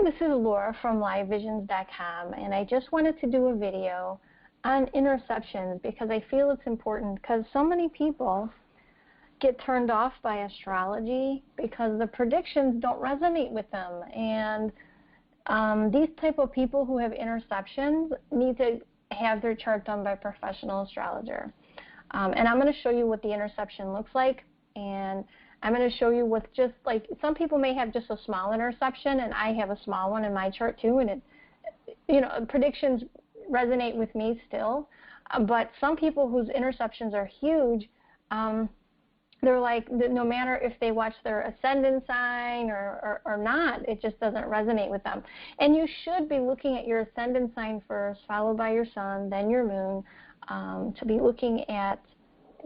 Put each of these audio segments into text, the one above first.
this is Laura from LiveVisions.com, and I just wanted to do a video on interceptions because I feel it's important, because so many people get turned off by astrology because the predictions don't resonate with them. And these type of people who have interceptions need to have their chart done by a professional astrologer. And I'm going to show you what the interception looks like, and I'm going to show you with just like, some people may have just a small interception, and I have a small one in my chart too, and it, you know, predictions resonate with me still. But some people whose interceptions are huge, they're like, no matter if they watch their ascendant sign or not, it just doesn't resonate with them. And you should be looking at your ascendant sign first, followed by your sun, then your moon, to be looking at,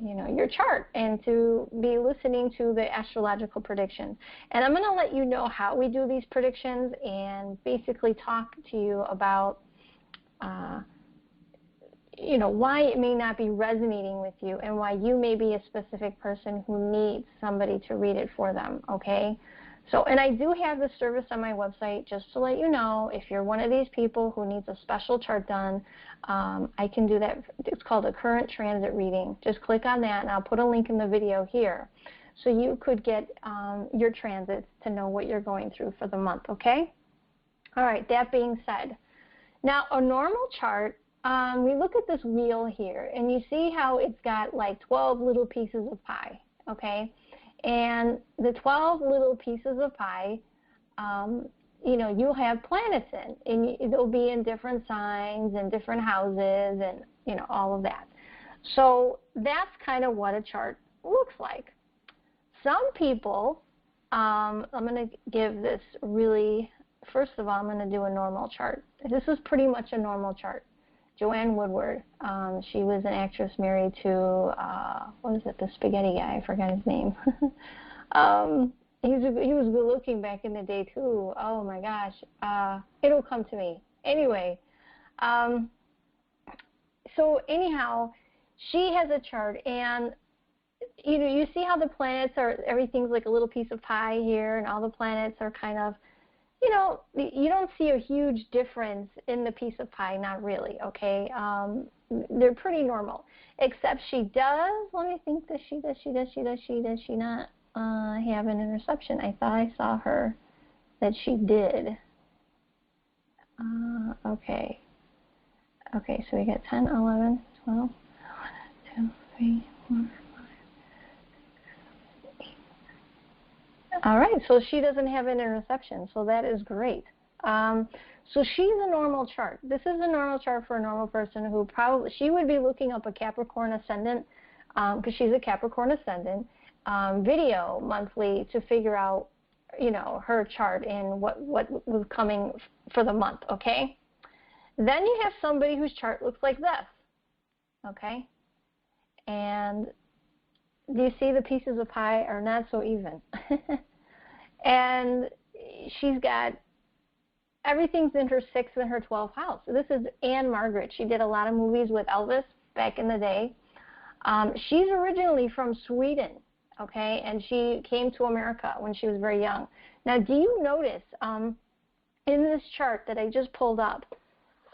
you know, your chart and to be listening to the astrological predictions. And I'm going to let you know how we do these predictions and basically talk to you about you know, why it may not be resonating with you and why you may be a specific person who needs somebody to read it for them, okay? So, and I do have this service on my website, just to let you know, if you're one of these people who needs a special chart done, I can do that. It's called a current transit reading. Just click on that, and I'll put a link in the video here, so you could get your transits to know what you're going through for the month, okay? All right, that being said, now a normal chart, we look at this wheel here, and you see how it's got like 12 little pieces of pie, okay? And the 12 little pieces of pie, you know, you'll have planets in, and they'll be in different signs and different houses and, you know, all of that. So that's kind of what a chart looks like. Some people, I'm going to give this really, first of all, I'm going to do a normal chart. This is pretty much a normal chart. Joanne Woodward, she was an actress married to, what is it, the spaghetti guy, I forgot his name. He was good looking back in the day too. Oh my gosh, it'll come to me. Anyway, so anyhow, she has a chart, and you know, you see how the planets are, everything's like a little piece of pie here, and all the planets are kind of, you know, you don't see a huge difference in the piece of pie, not really, okay? They're pretty normal, except she does, let me think, does she not have an interception? I thought I saw her that she did. Okay. Okay, so we got 10, 11, 12, 1, 2, 3, 4, 5. All right, so she doesn't have an interception, so that is great. So she's a normal chart. This is a normal chart for a normal person who probably, she would be looking up a Capricorn ascendant, because she's a Capricorn ascendant, video monthly to figure out, you know, her chart and what was coming for the month, okay? Then you have somebody whose chart looks like this, okay? And do you see the pieces of pie are not so even? And she's got, everything's in her 6th and her 12th house. So this is Anne Margaret. She did a lot of movies with Elvis back in the day. She's originally from Sweden, okay, and she came to America when she was very young. Now, do you notice in this chart that I just pulled up,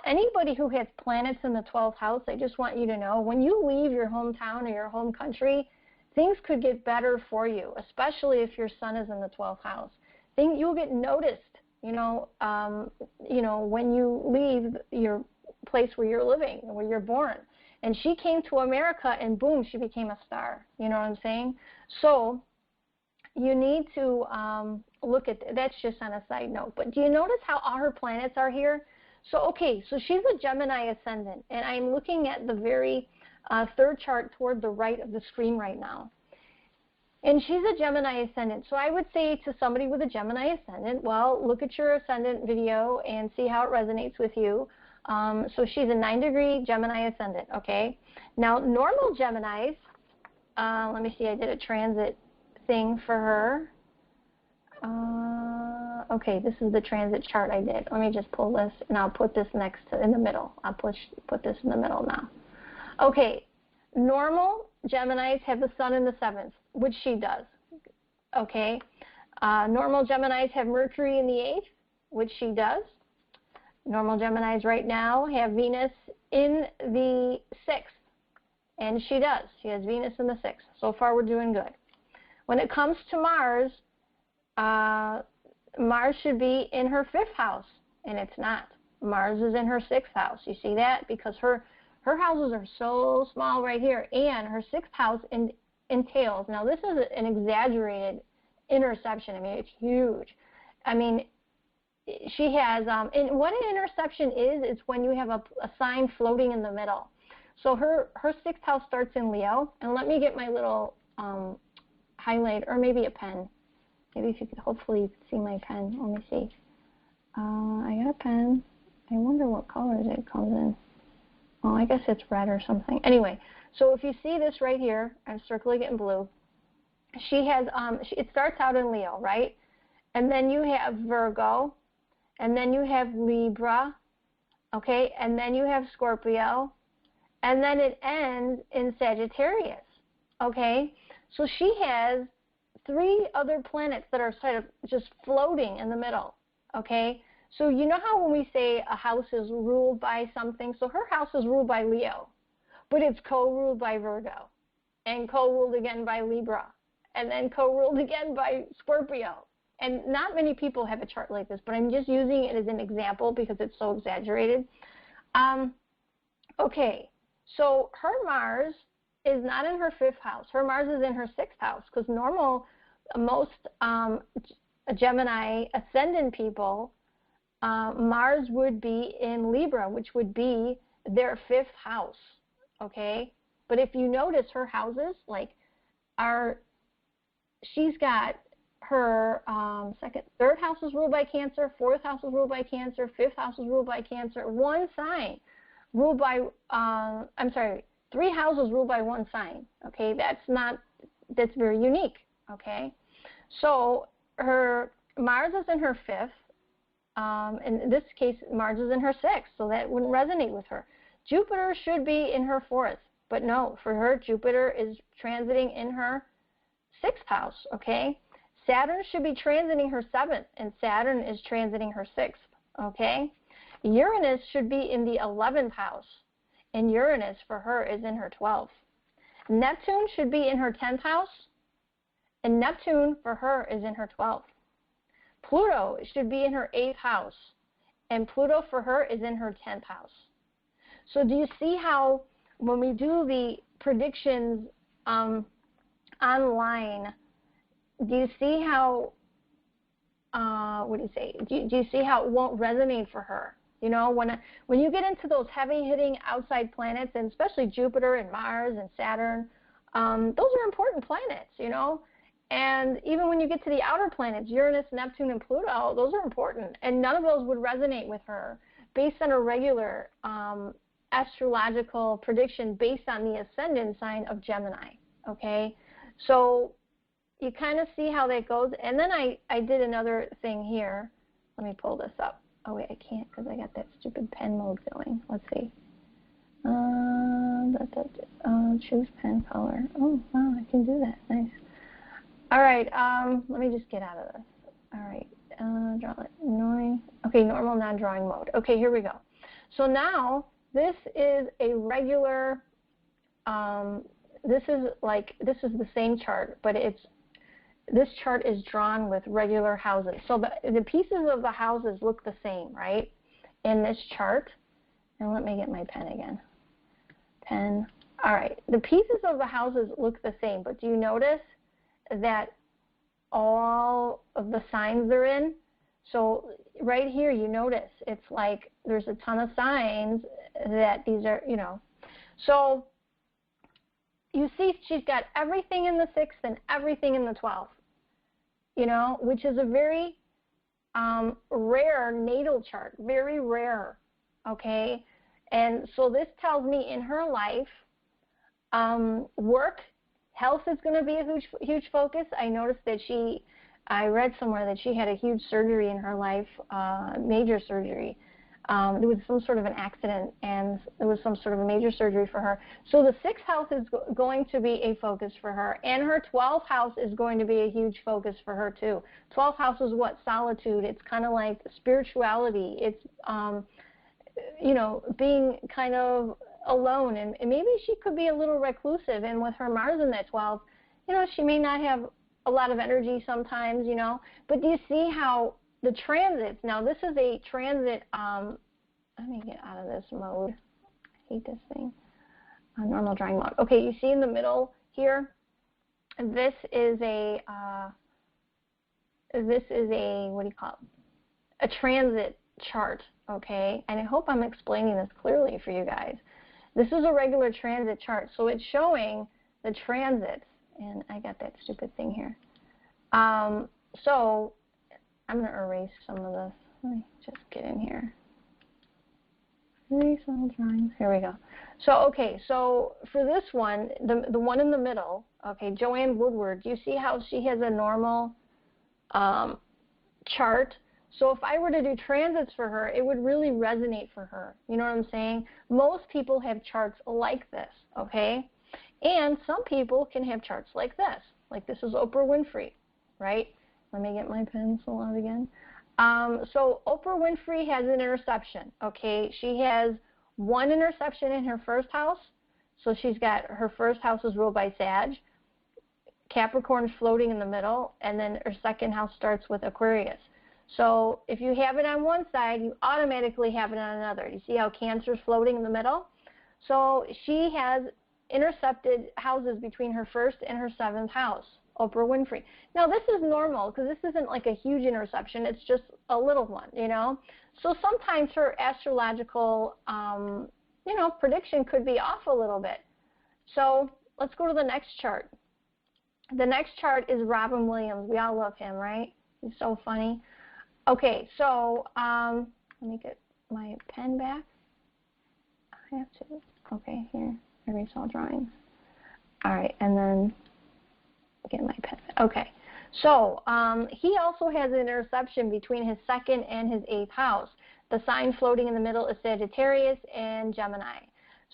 anybody who has planets in the 12th house, I just want you to know, when you leave your hometown or your home country, things could get better for you, especially if your sun is in the 12th house. You'll get noticed, you know, when you leave your place where you're living, where you're born. And she came to America, and boom, she became a star. You know what I'm saying? So you need to look at, that's just on a side note. But do you notice how all her planets are here? So, okay, so she's a Gemini ascendant, and I'm looking at the very third chart toward the right of the screen right now. And she's a Gemini ascendant. So I would say to somebody with a Gemini ascendant, well, look at your ascendant video and see how it resonates with you. So she's a 9-degree Gemini ascendant, okay? Now, normal Geminis, let me see, I did a transit thing for her. Okay, this is the transit chart I did. Let me just pull this, and I'll put this next to, in the middle. I'll put this in the middle now. Okay, normal Geminis have the sun in the 7th, which she does, okay? Normal Geminis have Mercury in the 8th, which she does. Normal Geminis right now have Venus in the 6th, and she does. She has Venus in the 6th. So far, we're doing good. When it comes to Mars, Mars should be in her 5th house, and it's not. Mars is in her 6th house. You see that? Because her houses are so small right here, and her 6th house entails. Now, this is an exaggerated interception. I mean, it's huge. I mean, she has, and what an interception is, it's when you have a sign floating in the middle. So her 6th house starts in Leo, and let me get my little highlight, or maybe a pen. Maybe if you could, hopefully you can see my pen. Let me see. I got a pen. I wonder what colors it comes in. Oh, I guess it's red or something. Anyway, so if you see this right here, I'm circling it in blue. She has, it starts out in Leo, right? And then you have Virgo, and then you have Libra, okay? And then you have Scorpio, and then it ends in Sagittarius, okay? So she has 3 other planets that are sort of just floating in the middle, okay? So you know how when we say a house is ruled by something? So her house is ruled by Leo, but it's co-ruled by Virgo, and co-ruled again by Libra, and then co-ruled again by Scorpio. And not many people have a chart like this, but I'm just using it as an example because it's so exaggerated. Okay, so her Mars is not in her 5th house. Her Mars is in her 6th house, because most Gemini ascendant people, Mars would be in Libra, which would be their 5th house, okay? But if you notice, her houses, like, she's got her 3rd house is ruled by Cancer, 4th house is ruled by Cancer, 5th house is ruled by Cancer, 1 sign ruled by, 3 houses ruled by 1 sign, okay? That's very unique, okay? So her Mars is in her 5th. In this case, Mars is in her 6th, so that wouldn't resonate with her. Jupiter should be in her 4th, but no, for her, Jupiter is transiting in her 6th house, okay? Saturn should be transiting her 7th, and Saturn is transiting her 6th, okay? Uranus should be in the 11th house, and Uranus for her is in her 12th. Neptune should be in her 10th house, and Neptune for her is in her 12th. Pluto should be in her 8th house, and Pluto for her is in her 10th house. So do you see how when we do the predictions online, do you see how, do you see how it won't resonate for her? You know, when you get into those heavy-hitting outside planets, and especially Jupiter and Mars and Saturn, those are important planets, you know. And even when you get to the outer planets, Uranus, Neptune, and Pluto, those are important. And none of those would resonate with her based on a regular astrological prediction based on the ascendant sign of Gemini, okay? So you kind of see how that goes. And then I did another thing here. Let me pull this up. Oh, wait, I can't because I got that stupid pen mode going. Let's see. Choose pen color. Oh, wow, I can do that. Nice. All right, let me just get out of this. All right, draw it. Okay, normal non-drawing mode. Okay, here we go. So now this is a regular, this is the same chart, but this chart is drawn with regular houses. So the pieces of the houses look the same, right, in this chart. And let me get my pen again. Pen. All right, the pieces of the houses look the same, but do you notice that all of the signs they're in? So right here, you notice it's like there's a ton of signs that these are, you know. So you see she's got everything in the 6th and everything in the 12th, you know, which is a very rare natal chart, very rare, okay? And so this tells me in her life, work, health is going to be a huge focus. I noticed that I read somewhere that she had a huge surgery in her life, major surgery. There was some sort of an accident, and there was some sort of a major surgery for her. So the 6th house is going to be a focus for her, and her 12th house is going to be a huge focus for her too. 12th house is what? Solitude. It's kind of like spirituality. It's, you know, being kind of alone, and maybe she could be a little reclusive, and with her Mars in that 12th, you know, she may not have a lot of energy sometimes, you know. But do you see how the transits, now this is a transit, let me get out of this mode. I hate this thing. Normal drawing mode. Okay, you see in the middle here, this is a, what do you call it? A transit chart, okay? And I hope I'm explaining this clearly for you guys. This is a regular transit chart, so it's showing the transits, and I got that stupid thing here. So I'm going to erase some of this. Let me just get in here. Erase all drawings. Here we go. So, okay, so for this one, the one in the middle, okay, Joanne Woodward, do you see how she has a normal chart? So if I were to do transits for her, it would really resonate for her. You know what I'm saying? Most people have charts like this, okay? And some people can have charts like this. Like this is Oprah Winfrey, right? Let me get my pencil out again. So Oprah Winfrey has an interception, okay? She has one interception in her 1st house. So she's got, her 1st house is ruled by Sag. Capricorn's floating in the middle, and then her 2nd house starts with Aquarius. So if you have it on one side, you automatically have it on another. You see how Cancer's floating in the middle? So she has intercepted houses between her 1st and her 7th house, Oprah Winfrey. Now this is normal because this isn't like a huge interception, it's just a little one, you know. So sometimes her astrological, you know, prediction could be off a little bit. So let's go to the next chart. The next chart is Robin Williams. We all love him, right? He's so funny. Okay, so let me get my pen back. I have to, okay, here, erase all drawings. All right, and then get my pen. Okay, so he also has an interception between his 2nd and his 8th house. The sign floating in the middle is Sagittarius and Gemini.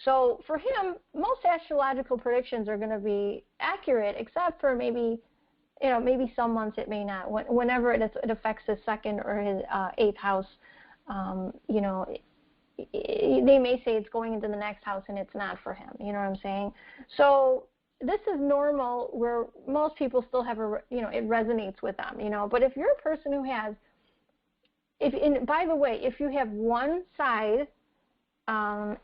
So for him, most astrological predictions are going to be accurate, except for maybe, you know, maybe some months it may not. Whenever it affects his 2nd or his 8th house, you know, they may say it's going into the next house and it's not for him. You know what I'm saying? So this is normal where most people still have a, you know, it resonates with them, you know. But if you're a person who has, by the way, if you have one side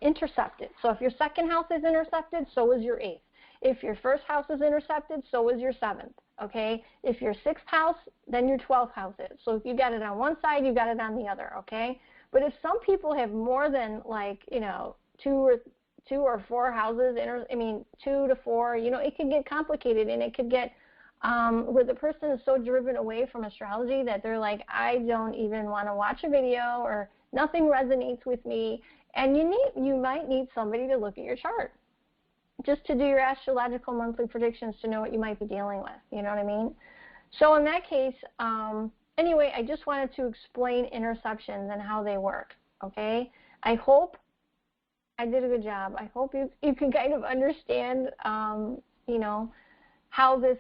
intercepted, so if your 2nd house is intercepted, so is your 8th. If your 1st house is intercepted, so is your 7th, okay? If your 6th house, then your 12th house is. So if you got it on one side, you got it on the other, okay? But if some people have more than, like, you know, two or four houses, 2 to 4, you know, it could get complicated, and it could get where the person is so driven away from astrology that they're like, I don't even want to watch a video, or nothing resonates with me. And you might need somebody to look at your chart, just to do your astrological monthly predictions, to know what you might be dealing with. You know what I mean? So in that case, anyway, I just wanted to explain interceptions and how they work, okay? I hope I did a good job. I hope you can kind of understand, you know, how this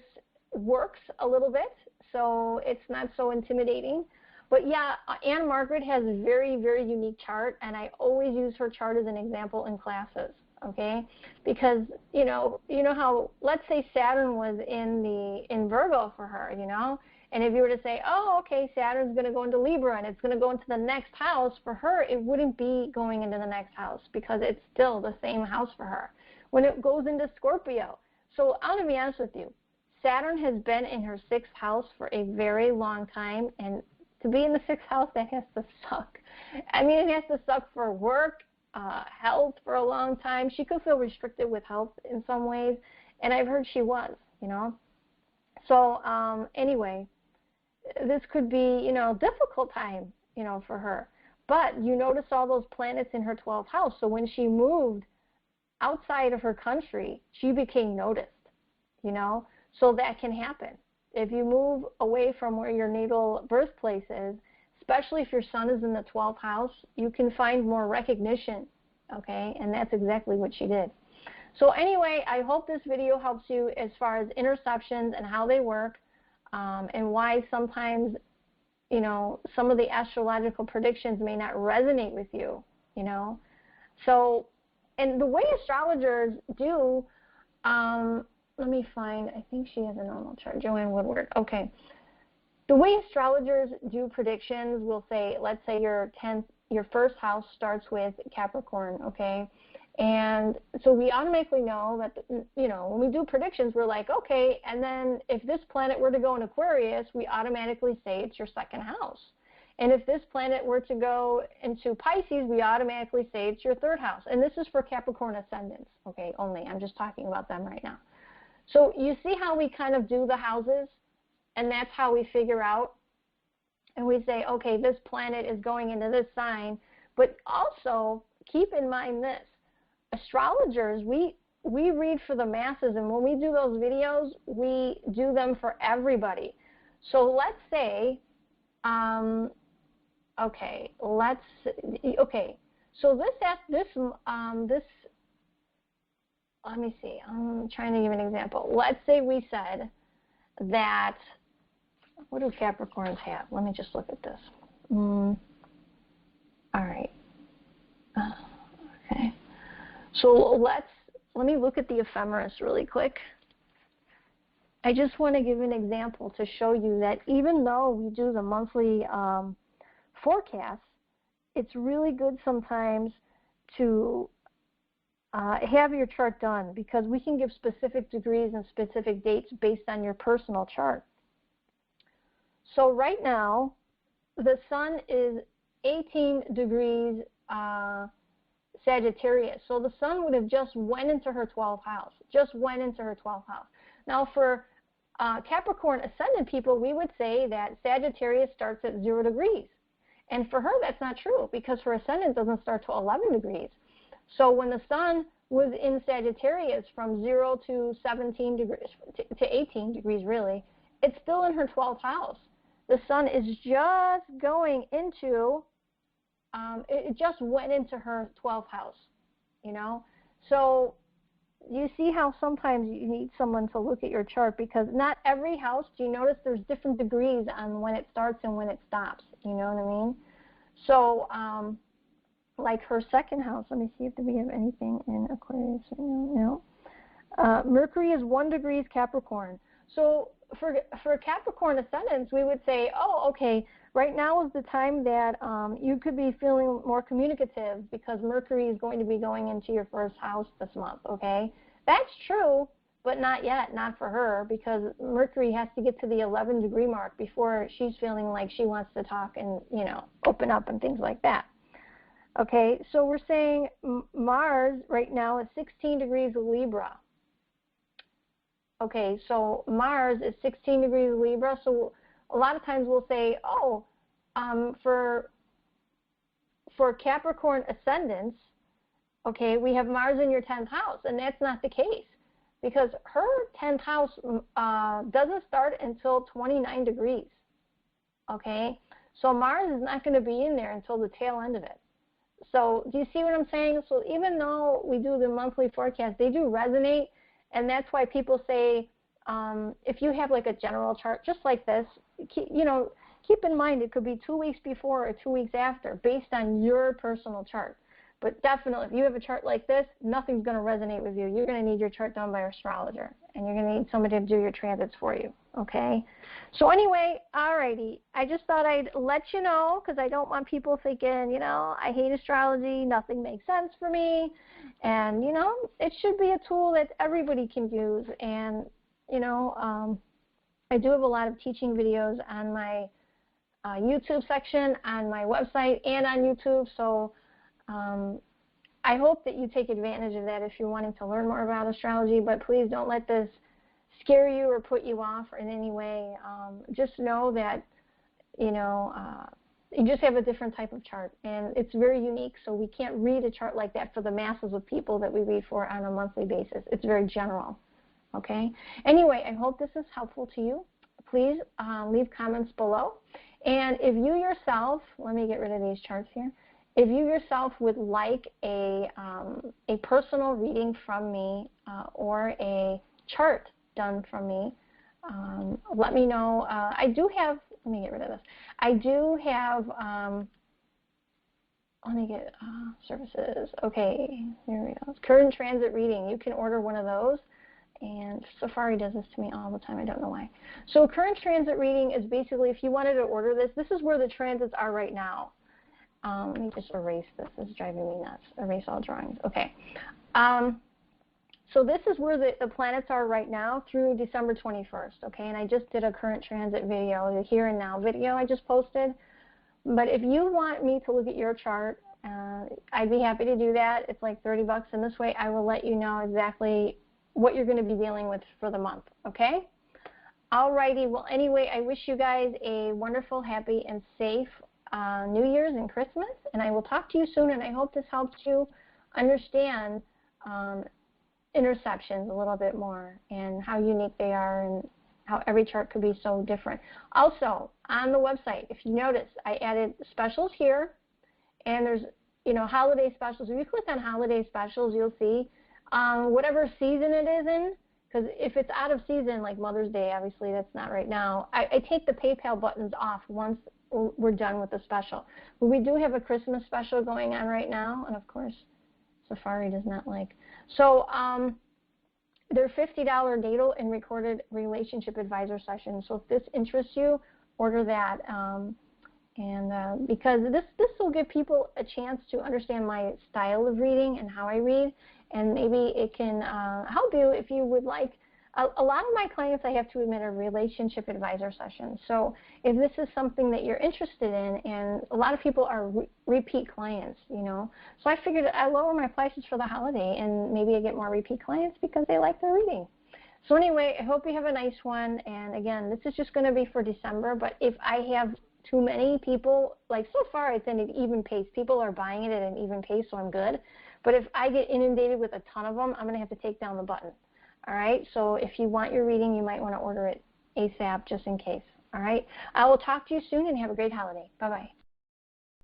works a little bit, so it's not so intimidating. But yeah, Anne Margaret has a very, very unique chart, and I always use her chart as an example in classes, okay? Because, you know how, let's say Saturn was in Virgo for her, you know? And if you were to say, oh, okay, Saturn's going to go into Libra, and it's going to go into the next house, for her, it wouldn't be going into the next house, because it's still the same house for her. When it goes into Scorpio, so I'm going to be honest with you, Saturn has been in her 6th house for a very long time, and to be in the 6th house, that has to suck. I mean, it has to suck for work, health for a long time. She could feel restricted with health in some ways, and I've heard she was, you know. So anyway, this could be, you know, difficult time, you know, for her. But you notice all those planets in her 12th house. So when she moved outside of her country, she became noticed, you know. So that can happen. If you move away from where your natal birthplace is, especially if your sun is in the 12th house, you can find more recognition, okay? And that's exactly what she did. So anyway, I hope this video helps you as far as interceptions and how they work, and why sometimes, you know, some of the astrological predictions may not resonate with you, you know. So, and the way astrologers do, let me find, I think she has a normal chart, Joanne Woodward. Okay. The way astrologers do predictions will say, let's say your first house starts with Capricorn, okay? And so we automatically know that, you know, when we do predictions, we're like, okay, and then if this planet were to go in Aquarius, we automatically say it's your second house. And if this planet were to go into Pisces, we automatically say it's your third house. And this is for Capricorn ascendants, okay, only. I'm just talking about them right now. So you see how we kind of do the houses, and that's how we figure out. And we say, okay, this planet is going into this sign. But also, keep in mind this. Astrologers, we read for the masses, and when we do those videos, we do them for everybody. So let's say, okay, so this, let me see, I'm trying to give an example. Let's say we said that, what do Capricorns have? Let me just look at this. All right. Okay. So let me look at the ephemeris really quick. I just want to give an example to show you that even though we do the monthly forecast, it's really good sometimes to have your chart done, because we can give specific degrees and specific dates based on your personal chart. So right now, the sun is 18 degrees Sagittarius. So the sun would have just went into her 12th house, Now for Capricorn ascendant people, we would say that Sagittarius starts at 0 degrees. And for her, that's not true, because her ascendant doesn't start till 11 degrees. So when the sun was in Sagittarius from 0 to 17 degrees, to 18 degrees really, it's still in her 12th house. The sun is just going into, it just went into her 12th house, you know. So you see how sometimes you need someone to look at your chart, because not every house, do you notice there's different degrees on when it starts and when it stops, you know what I mean? So like her second house, let me see if we have anything in Aquarius right now. No. Mercury is 1 degree Capricorn. So for Capricorn ascendants, we would say, oh, okay, right now is the time that you could be feeling more communicative, because Mercury is going to be going into your first house this month, okay? That's true, but not yet, not for her, because Mercury has to get to the 11 degree mark before she's feeling like she wants to talk and, you know, open up and things like that. Okay, so we're saying Mars right now is 16 degrees Libra. Okay, so Mars is 16 degrees Libra, so a lot of times we'll say, oh, for Capricorn ascendants, okay, we have Mars in your 10th house, and that's not the case, because her 10th house doesn't start until 29 degrees, okay? So Mars is not going to be in there until the tail end of it. So do you see what I'm saying? So even though we do the monthly forecast, they do resonate, and that's why people say, if you have like a general chart just like this, you know, keep in mind it could be 2 weeks before or 2 weeks after based on your personal chart. But definitely, if you have a chart like this, nothing's going to resonate with you. You're going to need your chart done by an astrologer, and you're going to need somebody to do your transits for you, okay? So anyway, alrighty, I just thought I'd let you know, because I don't want people thinking, you know, I hate astrology, nothing makes sense for me, and, you know, it should be a tool that everybody can use. And, you know, I do have a lot of teaching videos on my YouTube section, on my website, and on YouTube, so I hope that you take advantage of that if you're wanting to learn more about astrology, but please don't let this scare you or put you off in any way. Just know that, you know, you just have a different type of chart, and it's very unique, so we can't read a chart like that for the masses of people that we read for on a monthly basis. It's very general, okay? Anyway, I hope this is helpful to you. Please leave comments below. And if you yourself, let me get rid of these charts here. If you yourself would like a personal reading from me or a chart done from me, let me know. I do have, let me get rid of this. I do have, let me get services. Okay, here we go. Current transit reading. You can order one of those. And Safari does this to me all the time. I don't know why. So current transit reading is basically, if you wanted to order this, this is where the transits are right now. Let me just erase this. This is driving me nuts. Erase all drawings. Okay. So this is where the planets are right now through December 21st. Okay, and I just did a current transit video, the here and now video I just posted. But if you want me to look at your chart, I'd be happy to do that. It's like 30 bucks, and this way I will let you know exactly what you're going to be dealing with for the month, okay? Alrighty, well, anyway, I wish you guys a wonderful, happy, and safe New Year's and Christmas, and I will talk to you soon, and I hope this helps you understand interceptions a little bit more and how unique they are and how every chart could be so different. Also, on the website, if you notice, I added specials here, and there's, holiday specials. If you click on holiday specials, you'll see whatever season it is in, because if it's out of season, like Mother's Day, obviously that's not right now, I take the PayPal buttons off once we're done with the special. But we do have a Christmas special going on right now, and of course, Safari does not like. So they're $50 datal and recorded relationship advisor sessions. So if this interests you, order that. Because this will give people a chance to understand my style of reading and how I read, and maybe it can help you if you would like. A lot of my clients, I have to admit, are relationship advisor sessions. So if this is something that you're interested in, and a lot of people are repeat clients, so I figured I lower my prices for the holiday, and maybe I get more repeat clients because they like their reading. So anyway, I hope you have a nice one. And again, this is just going to be for December, but if I have too many people, like so far it's in an even pace. People are buying it at an even pace, so I'm good. But if I get inundated with a ton of them, I'm going to have to take down the button. All right, so if you want your reading, you might want to order it ASAP just in case. All right, I will talk to you soon and have a great holiday. Bye-bye.